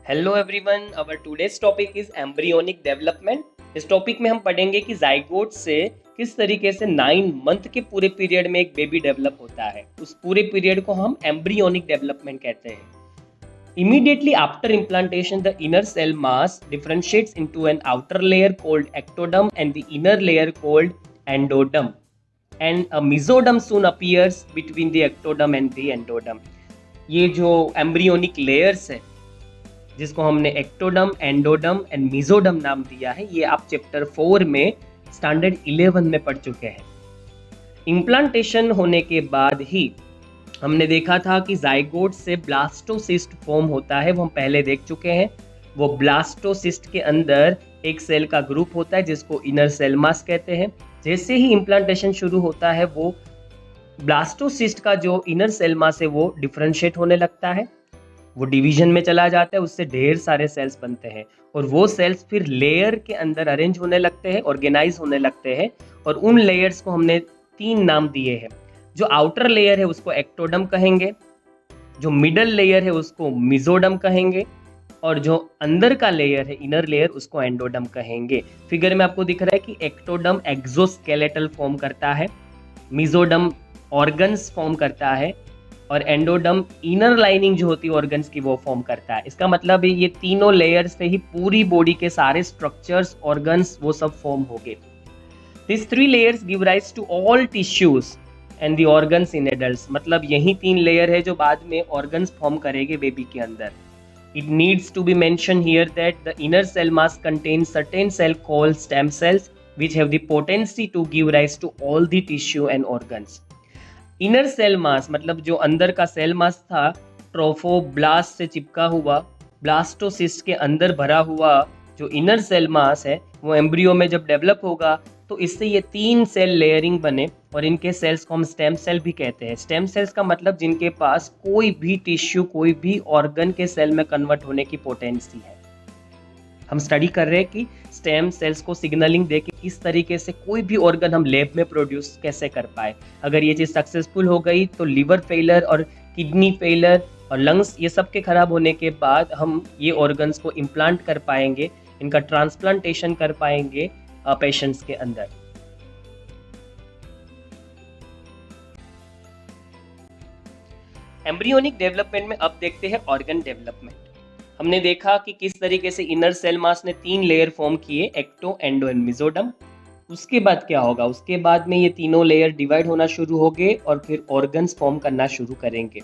Hello everyone, our today's topic is embryonic development. इस topic में हम पढ़ेंगे कि जाइगोट से किस तरीके से 9 मंथ के पूरे पीरियड में एक बेबी डेवलप होता है। उस पूरे पीरियड को हम एम्ब्रियोनिक डेवलपमेंट कहते हैं। Immediately after implantation, the inner cell mass differentiates into an outer layer called ectoderm and the inner layer called endoderm. And a mesoderm soon appears between the ectoderm and the endoderm. ये जो embryonic layers है जिसको हमने ectoderm, एंडोडम and mesoderm नाम दिया है, ये आप चैप्टर 4 में स्टैंडर्ड 11 में पढ़ चुके हैं। इम्प्लांटेशन होने के बाद ही हमने देखा था कि जाइगोट से ब्लास्टोसिस्ट फॉर्म होता है, वो हम पहले देख चुके हैं। वो ब्लास्टोसिस्ट के अंदर एक सेल का ग्रुप होता है जिसको इनर सेल मास कहते हैं। जैसे ही इम्प्लांटेशन शुरू होता है वो ब्लास्टोसिस्ट का जो इनर सेल मास है वो डिफरेंशिएट होने लगता है, वो डिवीजन में चला जाता है, उससे ढेर सारे सेल्स बनते हैं और वो सेल्स फिर लेयर के अंदर अरेंज होने लगते हैं, ऑर्गेनाइज होने लगते हैं। और उन लेयर्स को हमने 3 नाम दिए हैं। जो आउटर लेयर है उसको एक्टोडम कहेंगे, जो मिडल लेयर है उसको मिजोडम कहेंगे और जो अंदर का लेयर है इनर लेयर उसको एंडोडम कहेंगे। फिगर में आपको दिख रहा है कि एक्टोडम एक्सोस्केलेटल फॉर्म करता है, मिजोडम ऑर्गन्स फॉर्म करता है और एंडोडम इनर लाइनिंग जो होती है ऑर्गन्स की वो फॉर्म करता है। इसका मतलब है ये तीनों लेयर्स से ही पूरी बॉडी के सारे स्ट्रक्चर्स, ऑर्गन्स वो सब फॉर्म हो गए। This 3 layers give rise to all tissues and the organs in adults. मतलब यही 3 लेयर है जो बाद में ऑर्गन्स फॉर्म करेंगे बेबी के अंदर। It needs to be mentioned here that the inner cell mass contains certain cell called stem cells which have the potency to give rise to all the tissue and organs. Inner cell mass मतलब जो अंदर का cell mass था trophoblast से चिपका हुआ, blastocyst के अंदर भरा हुआ जो इनर सेल मास है वो एम्ब्रियो में जब डेवलप होगा तो इससे ये 3 सेल लेयरिंग बने और इनके सेल्स को हम स्टेम सेल भी कहते हैं। स्टेम सेल्स का मतलब जिनके पास कोई भी टिश्यू, कोई भी ऑर्गन के सेल में कन्वर्ट होने की पोटेंसी है। हम स्टडी कर रहे हैं कि स्टेम सेल्स को सिग्नलिंग दे के किस तरीके से कोई भी ऑर्गन हम लैब में प्रोड्यूस कैसे कर पाए। अगर ये चीज़ सक्सेसफुल हो गई तो लिवर फेलर और किडनी फेलर और लंग्स ये सब के खराब होने के बाद हम ये ऑर्गन्स को इम्प्लांट कर पाएंगे, इनका ट्रांसप्लांटेशन कर पाएंगे पेशेंट्स के अंदर। एम्ब्रियोनिक डेवलपमेंट में अब देखते हैं ऑर्गन डेवलपमेंट। हमने देखा कि किस तरीके से इनर सेल मास ने 3 लेयर फॉर्म किए, एक्टो, एंडो एंड मिजोडम। उसके बाद क्या होगा, उसके बाद में ये तीनों लेयर डिवाइड होना शुरू हो गए और फिर ऑर्गन्स फॉर्म करना शुरू करेंगे।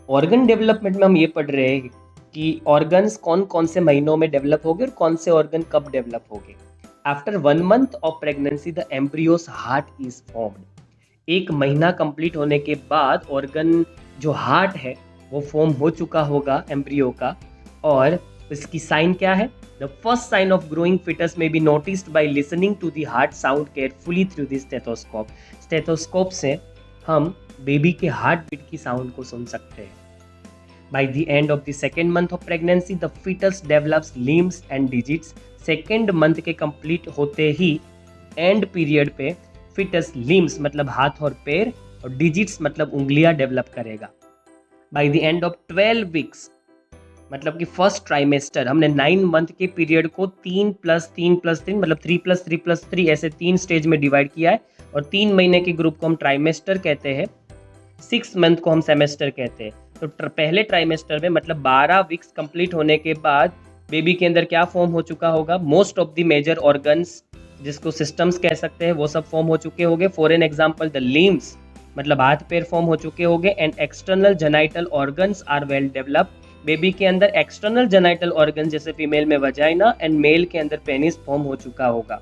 ऑर्गन डेवलपमेंट में हम ये पढ़ रहे हैं कि ऑर्गन्स कौन कौन से महीनों में डेवलप होंगे और कौन से ऑर्गन कब डेवलप होंगे। After 1 month of pregnancy the embryos heart is formed. 1 महीना कंप्लीट होने के बाद ऑर्गन जो हार्ट है वो फॉर्म हो चुका होगा एम्ब्रियो का। और इसकी साइन क्या है? The first sign of growing foetus may be noticed by listening to the heart sound carefully through the stethoscope. Stethoscope से हम बेबी के हार्ट बीट की साउंड को सुन सकते हैं। By the end of the 2nd month of pregnancy, the fetus develops limbs and digits. 2nd month के complete होते ही and period पे फिटस लिम्स मतलब हाथ और पैर और डिजिट्स मतलब उंगलियां डेवलप करेगा। Bye the end of 12 weeks मतलब कि फर्स्ट ट्राइमेस्टर, हमने 9 मंथ के पीरियड को 3+3+3 मतलब 3+3+3 ऐसे 3 स्टेज में डिवाइड किया है और 3 महीने के ग्रुप को हम ट्राइमेस्टर कहते हैं, 6 मंथ को हम सेमेस्टर कहते हैं। तो पहले ट्राइमेस्टर में मतलब 12 वीक्स कंप्लीट होने के बाद बेबी के अंदर क्या फॉर्म हो चुका होगा? Most of the major organs जिसको सिस्टम्स कह सकते हैं वो सब फॉर्म हो चुके होंगे। For an example the limbs मतलब हाथ पैर फॉर्म हो चुके होंगे and external genital organs are well developed. Baby के अंदर एक्सटर्नल जेनाइटल ऑर्गन जैसे फीमेल में वजाइना एंड मेल के अंदर पेनिस फॉर्म हो चुका होगा।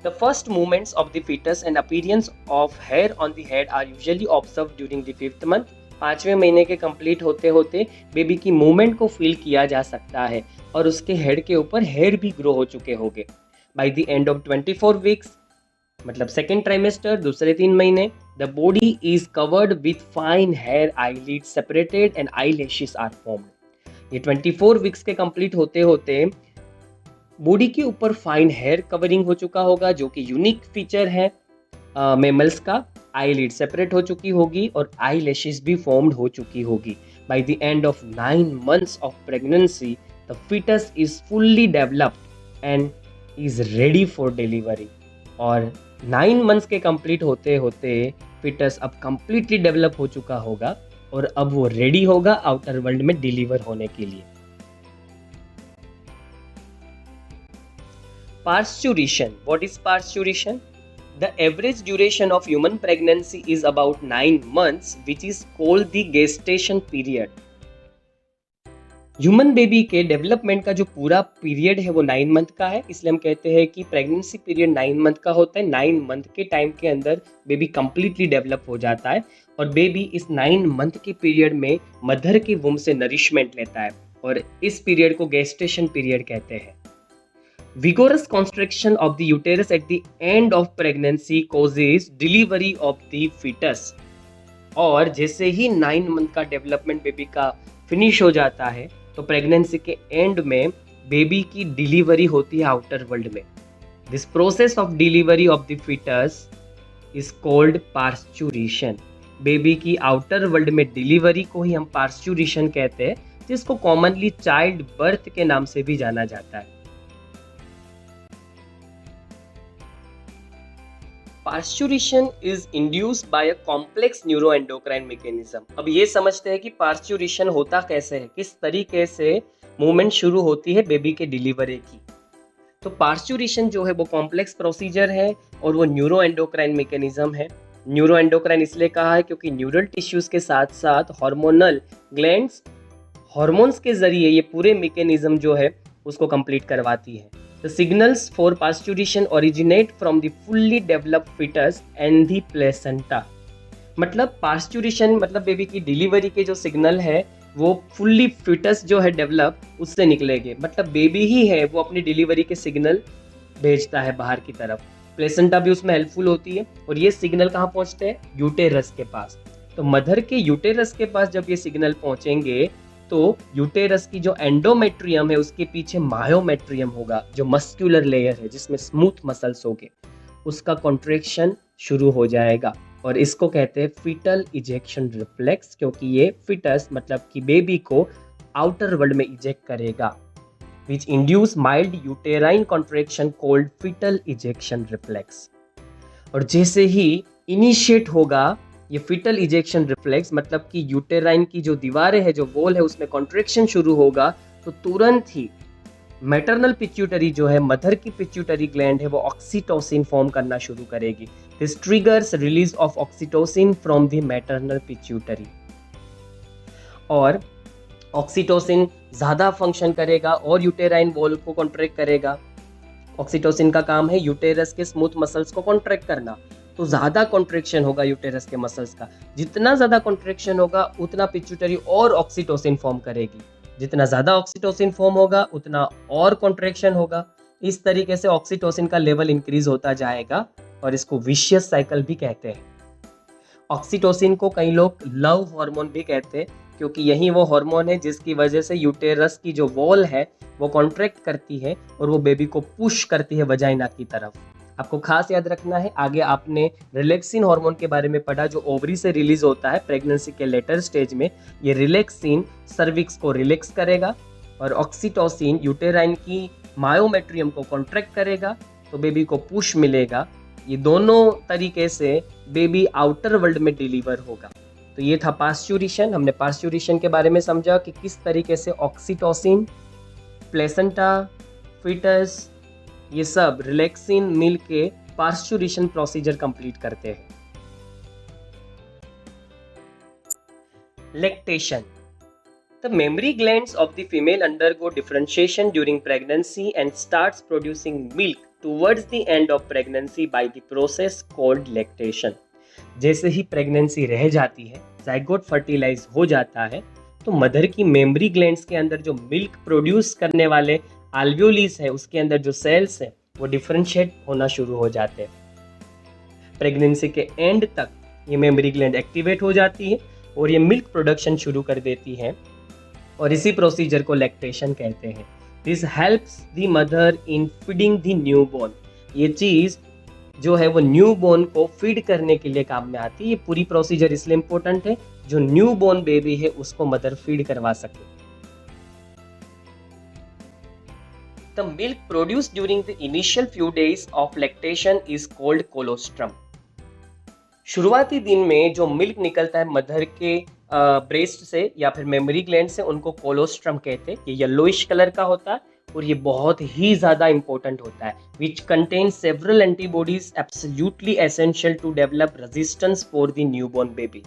The first movements of the fetus and appearance of hair on the head are usually observed during the 5th month. 5वें महीने के कंप्लीट होते होते बेबी की मूवमेंट को फील किया जा सकता है और उसके हेड के ऊपर हेयर भी ग्रो हो चुके होंगे। By the end of 24 weeks मतलब 2nd ट्राइमेस्टर, दूसरे 3 महीने, the body is covered with fine hair, eyelid separated and eyelashes are formed. ये 24 वीक्स के कंप्लीट होते होते बॉडी के ऊपर फाइन हेयर कवरिंग हो चुका होगा जो कि यूनिक फीचर है मेमल्स का। आईलिड सेपरेट हो चुकी होगी और आई लैशेस भी फॉर्म्ड हो चुकी होगी. Bye the end of 9 months of pregnancy the fetus is fully developed and is ready for delivery. और 9 months के कंप्लीट होते होते फिटस अब कंप्लीटली डेवलप हो चुका होगा और अब वो रेडी होगा आउटर वर्ल्ड में डिलीवर होने के लिए. Parturition. What is parturition? The average duration of human pregnancy is about 9 months, which is called the gestation period. Human baby के डेवलपमेंट का जो पूरा पीरियड है वो 9 मंथ का है, इसलिए हम कहते हैं कि प्रेगनेंसी पीरियड 9 मंथ का होता है. 9 मंथ के टाइम के अंदर बेबी कंप्लीटली डेवलप हो जाता है और बेबी इस 9 मंथ के पीरियड में मदर के वुम से नरिशमेंट लेता है और इस पीरियड को गेस्टेशन पीरियड कहते हैं. Vigorous constriction of the uterus at the end of pregnancy causes delivery of the fetus. और जैसे ही 9 मंथ का डेवलपमेंट बेबी का फिनिश हो जाता है तो प्रेगनेंसी के एंड में बेबी की डिलीवरी होती है आउटर वर्ल्ड में. This process of delivery of the foetus is called parturition. Baby की आउटर वर्ल्ड में डिलीवरी को ही हम पार्चुरेशन कहते हैं, जिसको कॉमनली चाइल्ड बर्थ के नाम से भी जाना जाता है. Parturition is induced by a complex neuroendocrine mechanism. अब ये समझते हैं कि पार्चुरेशन होता कैसे है, किस तरीके से मूवमेंट शुरू होती है बेबी के डिलीवरी की. तो पार्चुरेशन जो है वो कॉम्प्लेक्स प्रोसीजर है और वो न्यूरोएंडोक्राइन मैकेनिज्म है. न्यूरोएंडोक्राइन इसलिए कहा है क्योंकि न्यूरल टिश्यूज के साथ साथ हार्मोनल ग्लैंड्स हार्मोन्स के जरिए ये पूरे मैकेनिज्म जो है उसको कंप्लीट करवाती है. The signals for parturition originate from the fully developed fetus and the placenta. मतलब पार्चुरेशन मतलब बेबी की डिलीवरी के जो सिग्नल है वो फुल्ली फिटस जो है डेवलप उससे निकलेंगे. मतलब बेबी ही है वो अपनी डिलीवरी के सिग्नल भेजता है बाहर की तरफ. प्लेसेंटा भी उसमें हेल्पफुल होती है और ये सिग्नल कहाँ पहुँचते हैं, यूटेरस के पास. तो मदर के यूटेरस के पास जब ये सिग्नल पहुँचेंगे तो यूटेरस की जो एंडोमेट्रियम है उसके पीछे मायोमेट्रियम होगा, जो मस्कुलर लेयर है जिसमें स्मूथ मसल्स होंगे, उसका कॉन्ट्रैक्शन शुरू हो जाएगा और इसको कहते हैं फीटल इजेक्शन रिफ्लेक्स, क्योंकि ये फिटस मतलब कि बेबी को आउटर वर्ल्ड में इजेक्ट करेगा, which induce mild uterine contraction called fetal ejection reflex. और जैसे ही इनिशिएट होगा ये फिटल इजेक्शन रिफ्लेक्स मतलब कि यूटेराइन की जो दीवारें है, जो वॉल है, उसमें कॉन्ट्रैक्शन शुरू होगा तो तुरंत ही मैटरनल पिट्यूटरी जो है, मदर की पिट्यूटरी ग्लैंड है, वो ऑक्सीटोसिन फॉर्म करना शुरू करेगी. This triggers release of oxytocin from the maternal pituitary. और ऑक्सीटोसिन ज़्यादा फंक्शन करेगा और यूटेराइन वॉल को कॉन्ट्रैक्ट करेगा. ऑक्सीटोसिन का काम है यूटेरस के स्मूथ मसल्स को कॉन्ट्रैक्ट करना, तो ज़्यादा कॉन्ट्रैक्शन होगा यूटेरस के मसल्स का. जितना ज़्यादा कॉन्ट्रैक्शन होगा उतना पिट्यूटरी और ऑक्सीटोसिन फॉर्म करेगी. जितना ज़्यादा ऑक्सीटोसिन फॉर्म होगा उतना और कॉन्ट्रैक्शन होगा. इस तरीके से ऑक्सीटोसिन का लेवल इंक्रीज होता जाएगा और इसको विशियस साइकिल भी कहते हैं. ऑक्सीटोसिन को कई लोग लव हार्मोन भी कहते हैं क्योंकि यही वो हार्मोन है जिसकी वजह से यूटेरस की जो वॉल है वो कॉन्ट्रैक्ट करती है और वो बेबी को पुश करती है वजाइना की तरफ. आपको खास याद रखना है, आगे आपने रिलैक्सिन हार्मोन के बारे में पढ़ा जो ओवरी से रिलीज होता है प्रेगनेंसी के लेटर स्टेज में. ये रिलैक्सिन सर्विक्स को रिलैक्स करेगा और ऑक्सीटोसिन यूटेराइन की मायोमेट्रियम को कॉन्ट्रैक्ट करेगा तो बेबी को पुश मिलेगा. ये दोनों तरीके से बेबी आउटर वर्ल्ड में डिलीवर होगा. तो ये था पार्चुरेशन. हमने पार्चुरेशन के बारे में समझा कि किस तरीके से ऑक्सीटोसिन, प्लेसेंटा, फिटस ये सब रिलैक्सिन मिल के पार्चुरेशन प्रोसीजर कंप्लीट करते हैं. Lactation. The mammary glands of the female undergo differentiation during pregnancy and starts producing milk towards the end of pregnancy by the process called lactation. जैसे ही pregnancy रह जाती है, zygote fertilise हो जाता है, तो मदर की मेमरी ग्लैंड्स के अंदर जो मिल्क प्रोड्यूस करने वाले आल्वियोलिस है उसके अंदर जो सेल्स है वो डिफरेंशिएट होना शुरू हो जाते हैं. प्रेगनेंसी के एंड तक ये मेमरी ग्लैंड एक्टिवेट हो जाती है और ये मिल्क प्रोडक्शन शुरू कर देती है और इसी प्रोसीजर को लैक्टेशन कहते हैं. This helps the mother in feeding the newborn. ये चीज़ जो है वो न्यू बोर्न को फीड करने के लिए काम में आती है। ये पूरी प्रोसीजर इसलिए इम्पोर्टेंट है, जो न्यू बोर्न बेबी है उसको मदर फीड करवा सके। The milk produced during the initial few days of lactation is called colostrum. शुरुआती दिन में जो मिल्क निकलता है मदर के ब्रेस्ट से या फिर मेमरी ग्लैंड से, उनको कोलोस्ट्रम कहते हैं। ये येलोइश कलर का होता है और ये बहुत ही ज़्यादा इंपॉर्टेंट होता है, which contain several antibodies absolutely essential to develop resistance for the newborn baby.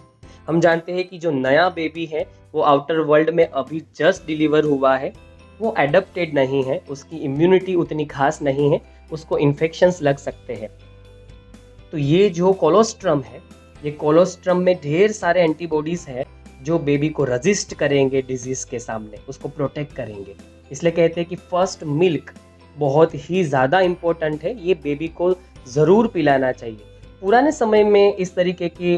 हम जानते हैं कि जो नया बेबी है वो आउटर वर्ल्ड में अभी जस्ट डिलीवर हुआ है, वो एडप्टेड नहीं है, उसकी इम्यूनिटी उतनी खास नहीं है, उसको इन्फेक्शंस लग सकते हैं। तो ये जो कोलोस्ट्रम है, ये कोलोस्ट्रम में ढेर सारे एंटीबॉडीज हैं जो बेबी को रजिस्ट करेंगे डिजीज के सामने, उसको प्रोटेक्ट करेंगे। इसलिए कहते हैं कि फर्स्ट मिल्क बहुत ही ज़्यादा इम्पोर्टेंट है, ये बेबी को ज़रूर पिलाना चाहिए। पुराने समय में इस तरीके की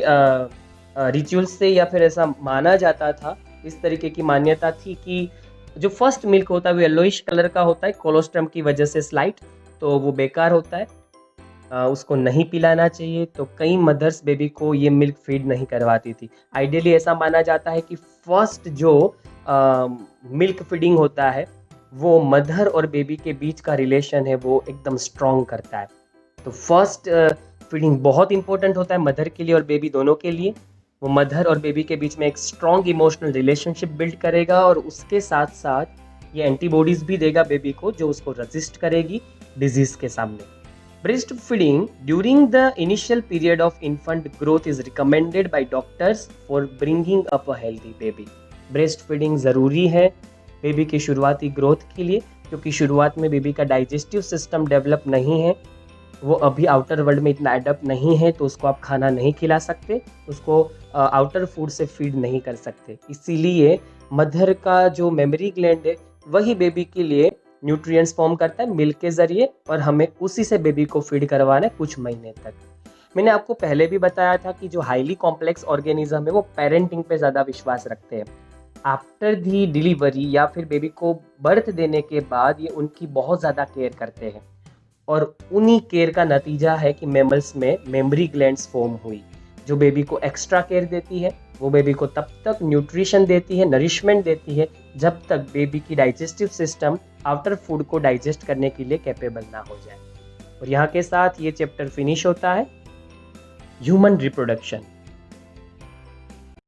रिचुअल्स से या फिर ऐसा माना जाता था, इस तरीके की मान्यता थी कि जो फर्स्ट मिल्क होता है वो येलोइश कलर का होता है कोलोस्ट्रम की वजह से स्लाइट, तो वो बेकार होता है, उसको नहीं पिलाना चाहिए। तो कई मदर्स बेबी को ये मिल्क फीड नहीं करवाती थी। आइडियली ऐसा माना जाता है कि फर्स्ट जो मिल्क फीडिंग होता है वो मदर और बेबी के बीच का रिलेशन है वो एकदम स्ट्रॉन्ग करता है। तो फर्स्ट फीडिंग बहुत इंपॉर्टेंट होता है मदर के लिए और बेबी दोनों के लिए। वो मदर और बेबी के बीच में एक स्ट्रॉन्ग इमोशनल रिलेशनशिप बिल्ड करेगा और उसके साथ साथ ये एंटीबॉडीज भी देगा बेबी को जो उसको रेजिस्ट करेगी डिजीज के सामने। Breast feeding during the initial period of infant growth is recommended by doctors for bringing up a healthy baby. Breast feeding ज़रूरी है बेबी की शुरुआती ग्रोथ के लिए, क्योंकि शुरुआत में बेबी का डाइजेस्टिव सिस्टम डेवलप नहीं है, वो अभी आउटर वर्ल्ड में इतना एडप्ट नहीं है, तो उसको आप खाना नहीं खिला सकते, उसको आउटर फूड से फीड नहीं कर सकते। इसीलिए मदर का जो मेमरी ग्लैंड है वही बेबी के लिए न्यूट्रिएंट्स फॉर्म करता है मिल्क के ज़रिए, और हमें उसी से बेबी को फीड करवाना है कुछ महीने तक। मैंने आपको पहले भी बताया था कि जो हाईली कॉम्प्लेक्स ऑर्गेनिज्म है वो पेरेंटिंग पे ज़्यादा विश्वास रखते हैं। आफ्टर दी डिलीवरी या फिर बेबी को बर्थ देने के बाद ये उनकी बहुत ज़्यादा केयर करते हैं, और उन्हीं केयर का नतीजा है कि मैमल्स में मेमरी ग्लैंड्स फॉर्म हुई जो बेबी को एक्स्ट्रा केयर देती है। वो बेबी को तब तक न्यूट्रिशन देती है, नरिशमेंट देती है, जब तक बेबी की डाइजेस्टिव सिस्टम आफ्टर फूड को डाइजेस्ट करने के लिए कैपेबल ना हो जाए। और यहाँ के साथ ये चैप्टर फिनिश होता है। Human reproduction.